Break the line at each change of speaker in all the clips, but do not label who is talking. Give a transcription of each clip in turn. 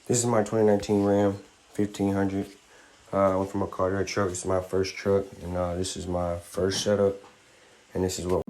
This is my 2019 Ram 1500. I went from a Carter truck. This is my first truck, and this is my first setup. And this is what.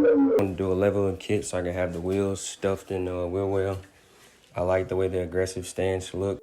I'm gonna do a leveling kit so I can have the wheels stuffed in wheel well. I like the way the aggressive stance look.